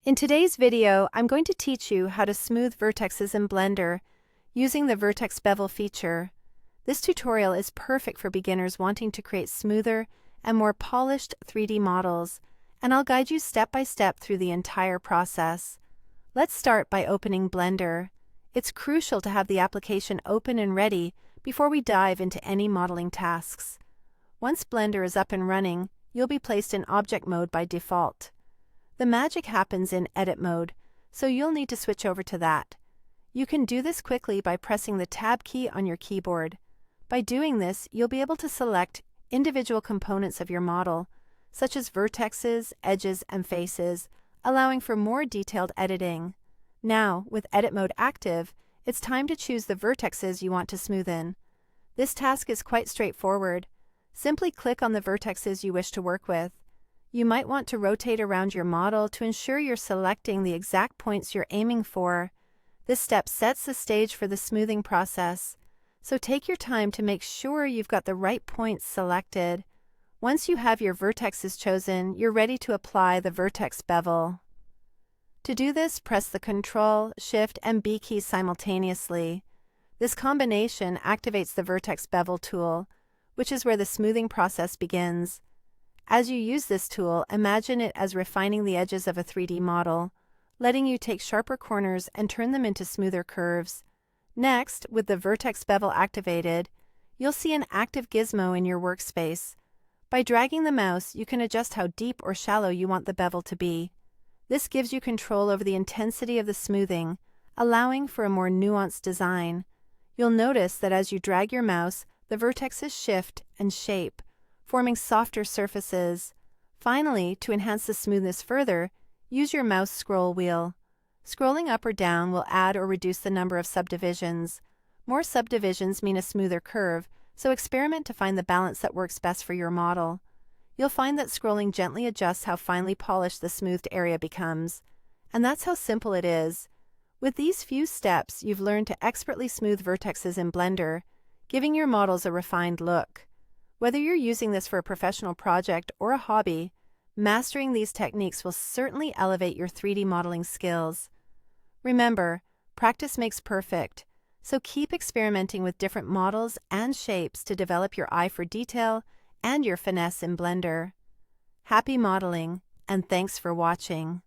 In today's video, I'm going to teach you how to smooth vertexes in Blender using the vertex bevel feature. This tutorial is perfect for beginners wanting to create smoother and more polished 3D models, and I'll guide you step by step through the entire process. Let's start by opening Blender. It's crucial to have the application open and ready before we dive into any modeling tasks. Once Blender is up and running, you'll be placed in object mode by default. The magic happens in edit mode, so you'll need to switch over to that. You can do this quickly by pressing the Tab key on your keyboard. By doing this, you'll be able to select individual components of your model, such as vertexes, edges, and faces, allowing for more detailed editing. Now, with edit mode active, it's time to choose the vertexes you want to smoothen. This task is quite straightforward. Simply click on the vertexes you wish to work with. You might want to rotate around your model to ensure you're selecting the exact points you're aiming for. This step sets the stage for the smoothing process, so take your time to make sure you've got the right points selected. Once you have your vertexes chosen, you're ready to apply the vertex bevel. To do this, press the Ctrl, Shift, and B keys simultaneously. This combination activates the vertex bevel tool, which is where the smoothing process begins. As you use this tool, imagine it as refining the edges of a 3D model, letting you take sharper corners and turn them into smoother curves. Next, with the vertex bevel activated, you'll see an active gizmo in your workspace. By dragging the mouse, you can adjust how deep or shallow you want the bevel to be. This gives you control over the intensity of the smoothing, allowing for a more nuanced design. You'll notice that as you drag your mouse, the vertexes shift and shape, forming softer surfaces. Finally, to enhance the smoothness further, use your mouse scroll wheel. Scrolling up or down will add or reduce the number of subdivisions. More subdivisions mean a smoother curve, so experiment to find the balance that works best for your model. You'll find that scrolling gently adjusts how finely polished the smoothed area becomes. And that's how simple it is. With these few steps, you've learned to expertly smooth vertexes in Blender, giving your models a refined look. Whether you're using this for a professional project or a hobby, mastering these techniques will certainly elevate your 3D modeling skills. Remember, practice makes perfect, so keep experimenting with different models and shapes to develop your eye for detail and your finesse in Blender. Happy modeling, and thanks for watching.